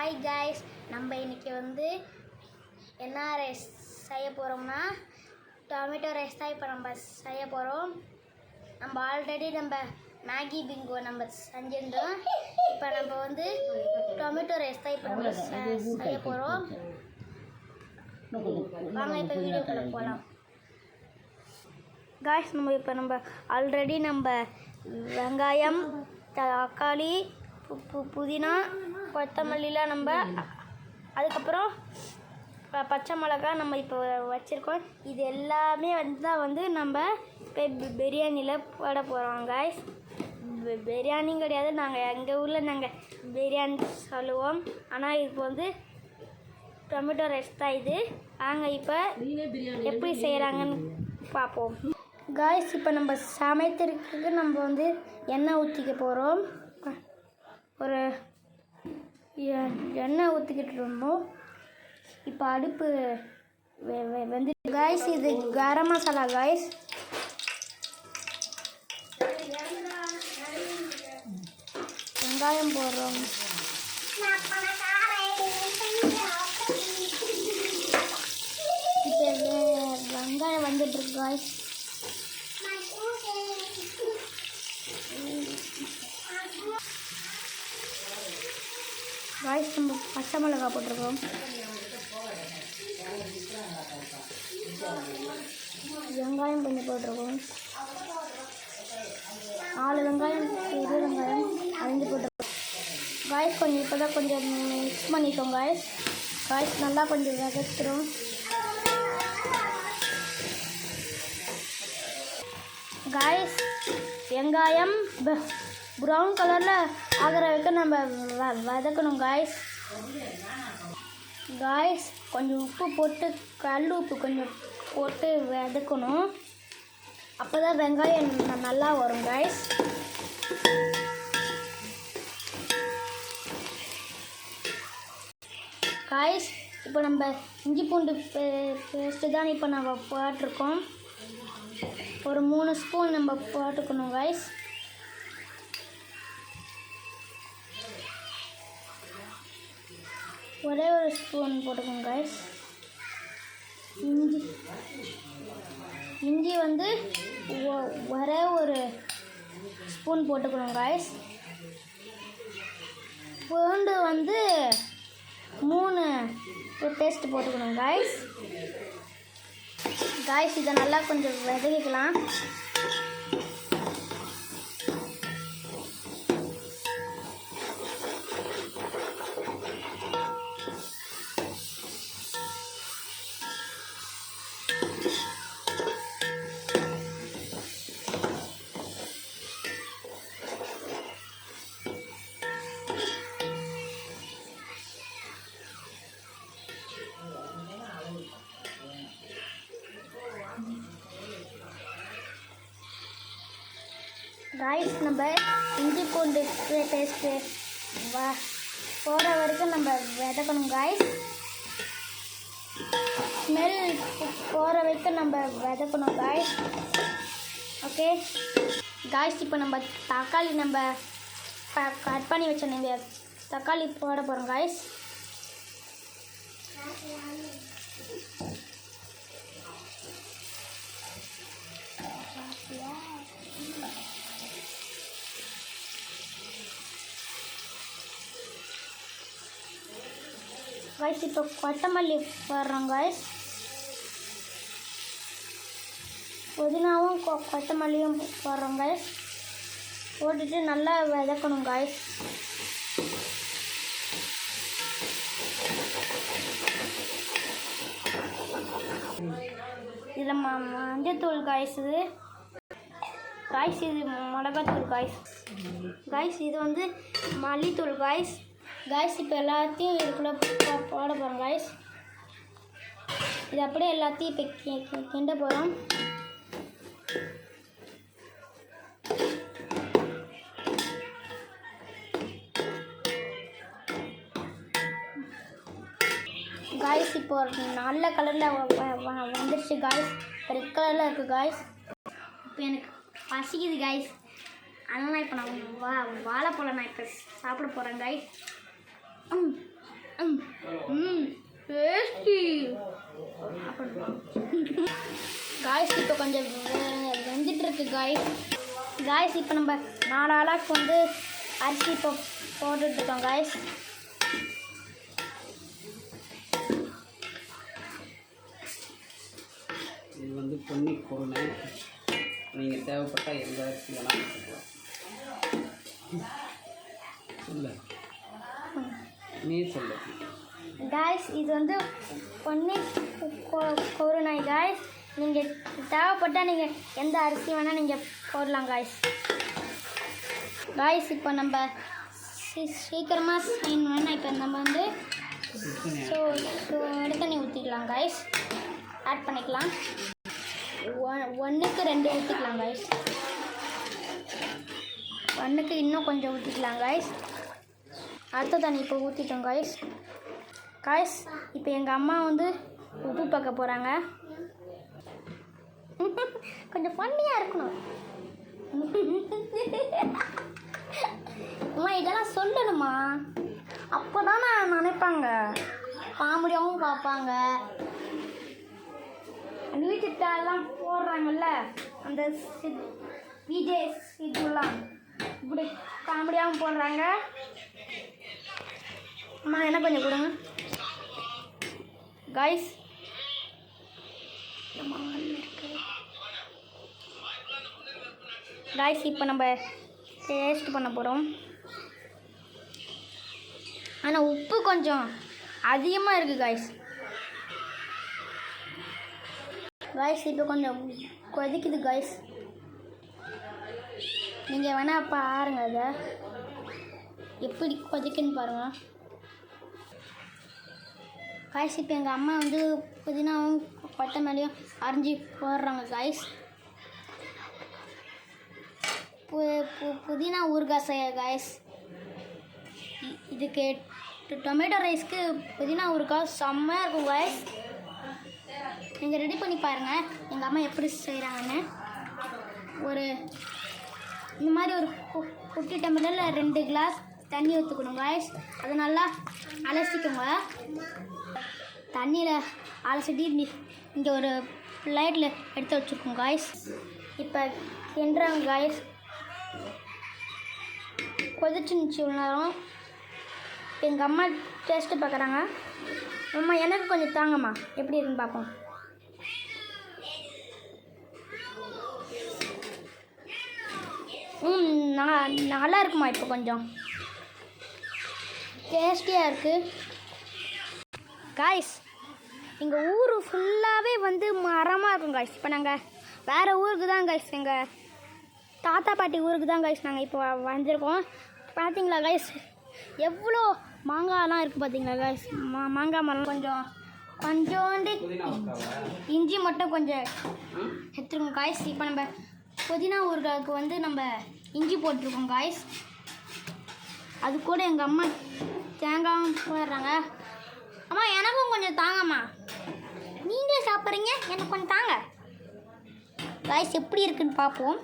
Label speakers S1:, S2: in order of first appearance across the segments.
S1: Hi guys, நம்ம இன்றைக்கி என்ன ரைஸ் செய்ய போகிறோம்னா டொமேட்டோ ரைஸ் தான் இப்போ நம்ம செய்ய போகிறோம். நம்ம ஆல்ரெடி மேகி பிங்கோ நம்ம செஞ்சிருந்தோம். இப்போ நம்ம டொமேட்டோ ரைஸ் தான் இப்போ நம்ம செய்ய போகிறோம். வாங்க இப்போ வீடியோக்குள்ளே போகலாம். காய்ஸ், நம்ம ஆல்ரெடி வெங்காயம், தக்காளி, புதினா, கொத்தமல்லிலாம் அதுக்கப்புறம் பச்சை மிளகா நம்ம இப்போ வச்சுருக்கோம். இது எல்லாமே நம்ம இப்போ பிரியாணியில் போட போகிறோம். காய்ஸ், பிரியாணி கிடையாது, நாங்கள் எங்கள் ஊரில் நாங்கள் பிரியாணி சொல்லுவோம். ஆனால் இப்போ டொமேட்டோ ரைஸ் தான் இது. நாங்கள் இப்போ எப்படி செய்கிறாங்கன்னு பார்ப்போம். காய்ஸ், இப்போ நம்ம சமைக்கிறதுக்கு நம்ம எண்ணெய் ஊற்றிக்க போகிறோம். ஒரு எண்ணெய் ஊற்றிக்கிட்டு இருந்தோம். இப்போ அடுப்பு காய்ஸ், இது கரம் மசாலா. காய்ஸ், வெங்காயம் போடுறோம். இப்போ வெங்காயம் வந்துட்டுருக்கு. காய்ஸ், நம்ம பச்சை மிளகா போட்டிருக்கோம். வெங்காயம் கொஞ்சம் போட்டிருக்கோம். 4 வெங்காயம், 2 வெங்காயம் 5 போட்டிருக்கோம். காய்ஸ், இப்போ தான் கொஞ்சம் மிக்ஸ் பண்ணிட்டோம். காய்ஸ் நல்லா கொஞ்சம் வதக்கிறோம். காய்ஸ், வெங்காயம் ப்ரௌன் கலரில் ஆகிற வரைக்கும் நம்ம வதக்கணும். காய்ஸ், கொஞ்சம் உப்பு போட்டு, கல் உப்பு கொஞ்சம் போட்டு வதக்கணும். அப்போ தான் வெங்காயம் நல்லா வரும். காய்ஸ், இப்போ நம்ம இஞ்சி பூண்டு பேஸ்ட்டு தான் இப்போ நம்ம போட்டிருக்கோம். ஒரு 3 ஸ்பூன் நம்ம போட்டுக்கணும். காய்ஸ், ஒரே ஒரு ஸ்பூன் போட்டுக்கோங்க. காய்ஸ், இஞ்சி ஒரே ஒரு ஸ்பூன் போட்டுக்கணும். காய்ஸ், பூண்டு 3 பேஸ்ட் போட்டுக்கணும். காய்ஸ், இதை நல்லா கொஞ்சம் வதக்கிக்கலாம். காய்ஸ், நம்ம இஞ்சி பூண்டு பேஸ்ட்டு போகிற வரைக்கும் நம்ம வதக்கணும். காய்ஸ், ஸ்மெல் போகிற வரைக்கும் நம்ம வதக்கணும். Guys, okay. காய்ஸ், இப்போ நம்ம தக்காளி கட் பண்ணி வச்ச தக்காளி போட போகிறோம். காய்ஸ், இப்போ கொத்தமல்லி போடுறோம். காய்ஸ், புதினாவும் கொத்தமல்லியும் போடுறோம். காய்ஸ், போட்டுட்டு நல்லா வதக்கணும். காய்ஸ், இதில் மஞ்சத்தூள். காய்ஸ், இது மிளகாத்தூள். காய்ஸ், இது மல்லித்தூள். காய்ஸ், இப்போ எல்லாத்தையும் இதுக்குள்ளே போட போகிறோம். காய்ஸ், இது அப்படியே எல்லாத்தையும் இப்போ கிண்ட போகிறோம். காய்ஸ், இப்போ நல்ல கலரில் வந்துடுச்சு. காய்ஸ், ரெட் கலரில் இருக்குது. காய்ஸ், இப்போ எனக்கு பசிக்குது. காய்ஸ், அதனால் இப்போ நான் வாழைப்பழம் இப்போ சாப்பிட போகிறேன். காய்ஸ், காய்ஸ் இப்போ கொஞ்சம் வெந்துட்டுருக்கு காய்ஸ் இப்போ நம்ம 4 ஆளாக்கு வந்து அரிசி இப்போ போட்டுட்ருக்கோம் காய்ஸ்.
S2: இது வந்து பொன்னி குருணை. நீங்கள் தேவைப்பட்டால் எந்த அரிசி வேணாலும் சொல்லு, நீ சொல்லு
S1: காய்ஸ். இது வந்து பொன்னி குருணை காய்ஸ். நீங்கள் தேவைப்பட்டால் நீங்கள் எந்த அரிசி வேணால் நீங்கள் போடலாம் காய்ஸ். இப்போ நம்ம சீக்கிரமாக செய்யணும்னா இப்போ நம்ம வந்து எடுத்து தண்ணி ஊற்றிக்கலாம் காய்ஸ். ஆட் பண்ணிக்கலாம். 1க்கு 2 ஊற்றிக்கலாம் காய்ஸ். 1க்கு இன்னும் கொஞ்சம் ஊற்றிக்கலாம் காய்ஸ். அடுத்த தண்ணி இப்போ ஊற்றிட்டோம் காய்ஸ். இப்போ எங்கள் அம்மா வந்து உப்பு பார்க்க போகிறாங்க. கொஞ்சம் ஃபன்னியாக இருக்கணும். அம்மா இதெல்லாம் சொல்லணுமா? அப்போ தானே நினைப்பாங்க, காமெடியாகவும் பார்ப்பாங்க. வீட்டுக்கெல்லாம் போடுறாங்கல்ல அந்த விஜய் இதுலாம் இப்படி காமெடியாகவும் போடுறாங்க. அம்மா என்ன கொஞ்சம் கொடுங்க காய்ஸ். இப்போ நம்ம டேஸ்ட் பண்ண போகிறோம். ஆனால் உப்பு கொஞ்சம் அதிகமாக இருக்குது காய்ஸ். இப்போ கொஞ்சம் கொதிக்குது காய்ஸ். நீங்கள் வேணால் பாருங்க அதை எப்படி கொதிக்குன்னு பாருங்கள் காய்ஸ். இப்போ எங்கள் அம்மா வந்து புதினாவும் கொத்தமல்லியும் அரிஞ்சு போடுறாங்க காய்ஸ். புதினா ஊறுகாய் செய்ய காய்ஸ். இதுக்கு டொமேட்டோ ரைஸ்க்கு புதினா ஊறுகாய் செம்மையாக இருக்கும் காய்ஸ். நீங்கள் ரெடி பண்ணி பாருங்கள் எங்கள் அம்மா எப்படி செய்கிறாங்கன்னு. இந்த மாதிரி ஒரு குட்டி டம்ளரில் 2 கிளாஸ் தண்ணி ஊற்றிக்கணும் காய்ஸ். அது நல்லா அலசிக்கோங்க. தண்ணியில் அலசிட்டு இங்கே ஒரு பிளேட்டில் எடுத்து வச்சுருக்கோம் காய்ஸ். இப்போ கிண்டுறாங்க காய்ஸ். கொதிச்சுருந்துச்சு இவ்வளோ நேரம். எங்கள் அம்மா டேஸ்ட்டு பார்க்குறாங்க. அம்மா எனக்கு கொஞ்சம் தாங்கம்மா, எப்படி இருக்குன்னு பார்ப்போம். நல்லா இருக்குமா? இப்போ கொஞ்சம் டேஸ்டியாக இருக்குது காய்ஸ். எங்கள் ஊர் ஃபுல்லாகவே வந்து மரமாக இருக்கும் காய்ஸ். இப்போ நாங்கள் வேறு ஊருக்கு தான் காய்ஸ், எங்கள் தாத்தா பாட்டி ஊருக்கு தான் காய்ஸ் நாங்கள் இப்போ வந்திருக்கோம். பார்த்தீங்களா காய்ஸ் எவ்வளோ மாங்காய்லாம் இருக்குது பார்த்தீங்களா காய்ஸ். மாங்காய் மரம் கொஞ்சோண்டு இஞ்சி மட்டும் கொஞ்சம் எடுத்துருக்கோம் காய்ஸ். இப்போ நம்ம புதினா ஊறுகாய்க்கு வந்து நம்ம இஞ்சி போட்டிருக்கோம் காய்ஸ். அது கூட எங்கள் அம்மா தேங்காயும் போடுறாங்க. அம்மா எனக்கும் கொஞ்சம் தாங்கம்மா, நீங்களே சாப்பிட்றீங்க, எனக்கு கொஞ்சம் தாங்க காய்ஸ். எப்படி இருக்குன்னு பார்ப்போம்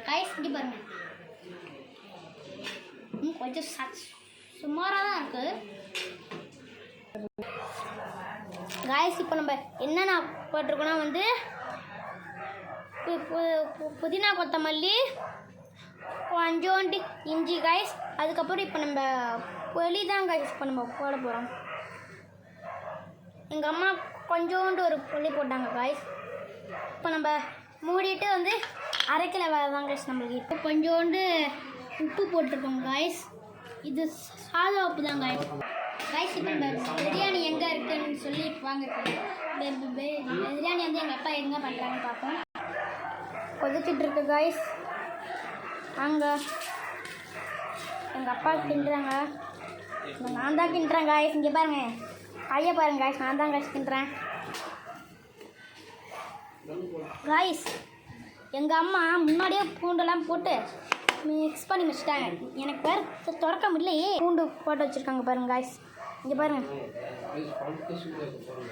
S1: காய்ஸ். இங்கே பாருங்க, கொஞ்சம் சுமாராக தான் இருக்குது காய்ஸ். இப்போ நம்ம என்னென்ன போட்டிருக்கோன்னா வந்து புதினா கொத்தமல்லி கொஞ்சோண்டு இஞ்சி காய்ஸ். அதுக்கப்புறம் இப்போ நம்ம புளி தான் காய்ஸ் இப்போ நம்ம போட போகிறோம். எங்கள் அம்மா கொஞ்சோண்டு ஒரு புளி போட்டாங்க காய்ஸ். இப்போ நம்ம மூடிட்டு வந்து அரைக்கலை வேலை தான் காய்ஸ் நம்மளுக்கு. இப்போ கொஞ்சோண்டு உப்பு போட்டிருக்கோம் காய்ஸ். இது சாதா உப்பு தான் காய்ஸ். இப்போ நம்ம பிரியாணி எங்கே இருக்குன்னு சொல்லி வாங்க. பிரியாணி வந்து எங்கள் அப்பா எங்கே பண்ணுறாங்கன்னு பார்ப்போம். கொதிச்சிட்ருக்கு காய்ஸ். அங்கே எங்கள் அப்பா கிண்டுறாங்க, நான் தான் கிண்டுறேன் காய்ஸ். இங்கே பாருங்கள், கையை பாருங்கள் காய்ஸ், நான் தான் காய்ஸ் கிண்டுறேன் காய்ஸ். எங்கள் அம்மா முன்னாடியே பூண்டெல்லாம் போட்டு மிக்ஸ் பண்ணி வச்சுட்டாங்க. எனக்கு வேறு திறக்க முடியலையே, பூண்டு போட்டு வச்சுருக்காங்க பாருங்கள் காய்ஸ். இங்கே பாருங்கள்,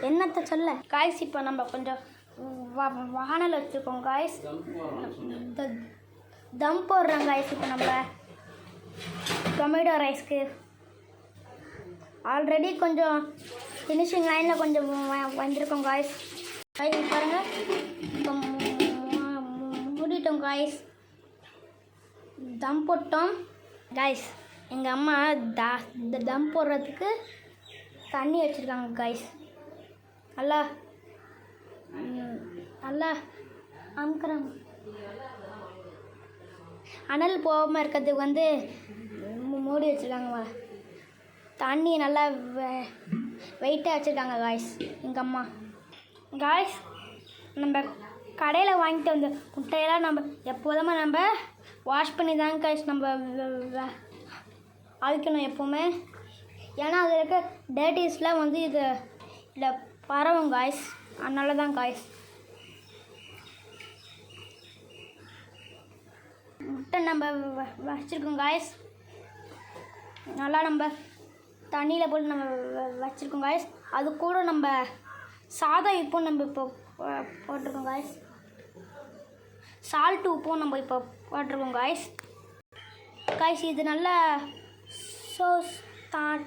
S1: என்னத்தை சொல்ல காய்ஸ். இப்போ நம்ம கொஞ்சம் வானல் வச்சுருக்கோம் காய்ஸ். தம் போடுறோம் காய்ஸ். இப்போ நம்ம டொமேட்டோ ரைஸ்க்கு ஆல்ரெடி கொஞ்சம் ஃபினிஷிங் லைனில் கொஞ்சம் வந்திருக்கோம் காய்ஸ். காய்ஸ் பாருங்கள், இப்போ மூடிட்டோம் காய்ஸ், தம் போட்டோம் காய்ஸ். எங்கள் அம்மா தம் போடுறதுக்கு தண்ணி வச்சுருக்காங்க காய்ஸ். நல்லா நல்லா அமுக்குறாங்க. அனல் போகாமல் இருக்கிறதுக்கு வந்து மூடி வச்சுருக்காங்க. தண்ணி நல்லா வெயிட்டாக வச்சுருக்காங்க காய்ஸ் எங்கள் அம்மா. காய்ஸ், நம்ம கடையில் வாங்கிட்டு வந்த முட்டையெல்லாம் நம்ம எப்போதுமே நம்ம வாஷ் பண்ணி தாங்க காய்ஸ் நம்ம அவிக்கணும் எப்போவுமே. ஏன்னா அதில் இருக்க டேட்டிஸ்லாம் வந்து இதில் பரவும் காய்ஸ், அதனால தான் காய்ஸ். முட்டை நம்ம வச்சுருக்கோம் காய்ஸ். நல்லா நம்ம தண்ணியில் போட்டு நம்ம வச்சுருக்கோம் காய்ஸ். அது கூட நம்ம சாதம் இப்போ நம்ம இப்போ போட்டிருக்கோம் காய்ஸ். சால்ட்டு உப்பும் நம்ம இப்போ போட்டிருக்கோம் காய்ஸ். காய்ஸ் இது நல்லா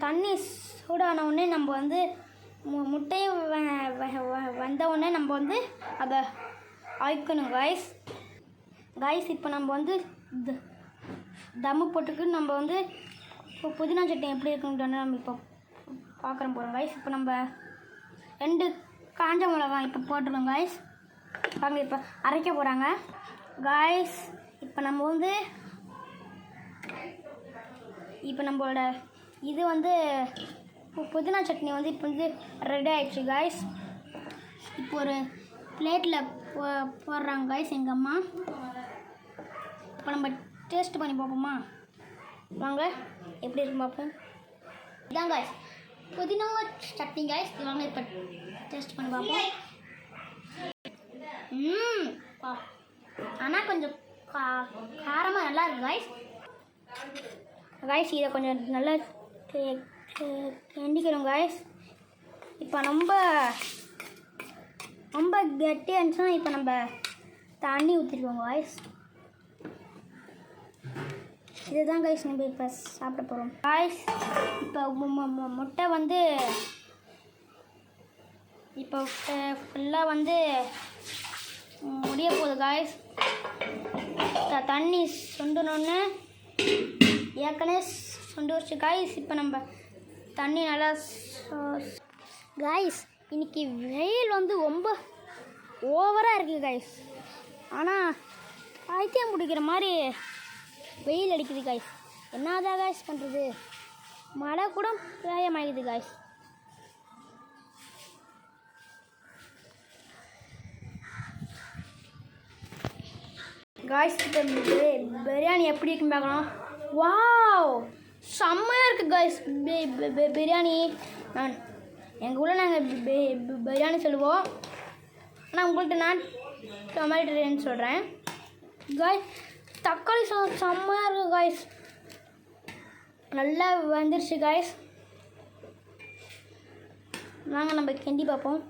S1: தண்ணி சூடானவுடனே நம்ம வந்து முட்டையை வந்தவுடனே நம்ம வந்து அதை அவிக்கணும் காய்ஸ். காய்ஸ் இப்போ நம்ம வந்து தம்மு போட்டுக்கு நம்ம வந்து புதினா சட்னி எப்படி இருக்குன்னு நம்ம இப்போ பார்க்குற போகிறோம் காய்ஸ். இப்போ நம்ம 2 காஞ்ச மிளகாய் இப்போ போட்டுருக்கோம் காய்ஸ். வாங்க இப்போ அரைக்க போகிறாங்க காய்ஸ். இப்போ நம்ம வந்து இப்போ நம்மளோட இது வந்து புதினா சட்னி வந்து இப்போ வந்து ரெடி ஆகிடுச்சு காய்ஸ். இப்போ ஒரு பிளேட்டில் போடுறாங்க காய்ஸ் எங்கள் அம்மா. இப்போ நம்ம டேஸ்ட் பண்ணி பார்ப்போமா? வாங்க எப்படி இருக்கு பார்ப்போம். இதான் காய்ஸ் புதினா சட்னி காய்ஸ். வாங்க இப்போ டேஸ்ட் பண்ணி பார்ப்போம். ஆனால் கொஞ்சம் காரமாக நல்லா இருக்கு காய்ஸ். காய்ஸ் இதை கொஞ்சம் நல்லா கிண்டிக்கிறோம் காய்ஸ். இப்போ ரொம்ப கெட்டியாக இருந்துச்சுன்னா இப்போ நம்ம தண்ணி ஊற்றிருக்கோம் காய்ஸ். இதுதான் காய்ஸ் நம்ம இப்போ சாப்பிட போகிறோம் காய்ஸ். இப்போ முட்டை வந்து இப்போ ஃபுல்லாக வந்து முடிய போகுது காய்ஸ். தண்ணி சுண்டணுன்னு ஏற்கனவே சுண்டு வச்சு காய்ஸ். இப்போ நம்ம தண்ணி நல்லா காய்ஸ். இன்றைக்கி வெயில் வந்து ரொம்ப ஓவராக இருக்குது காய்ஸ். ஆனால் பைத்தியம் பிடிக்கிற மாதிரி வெயில் அடிக்குது காய்ஸ். என்னதான் காய்ஸ் பண்ணுறது, மழை கூட பிரயமாகுது காய்ஸ். காய்ஸ் இப்போ பிரியாணி எப்படி இருக்குன்னு பார்க்கலாம். வாவ், செம்மையாக இருக்குது காய்ஸ் பிரியாணி. எங்கள் ஊரில் நாங்கள் பிரியாணி சொல்லுவோம், ஆனால் உங்கள்கிட்ட நான் டொமேட்டோ பிரியாணி சொல்கிறேன் காய்ஸ். தக்காளி சாதம் செம்மையாக இருக்குது காய்ஸ். நல்லா வந்துருச்சு காய்ஸ். வாங்க நம்ம கிண்டி பார்ப்போம்.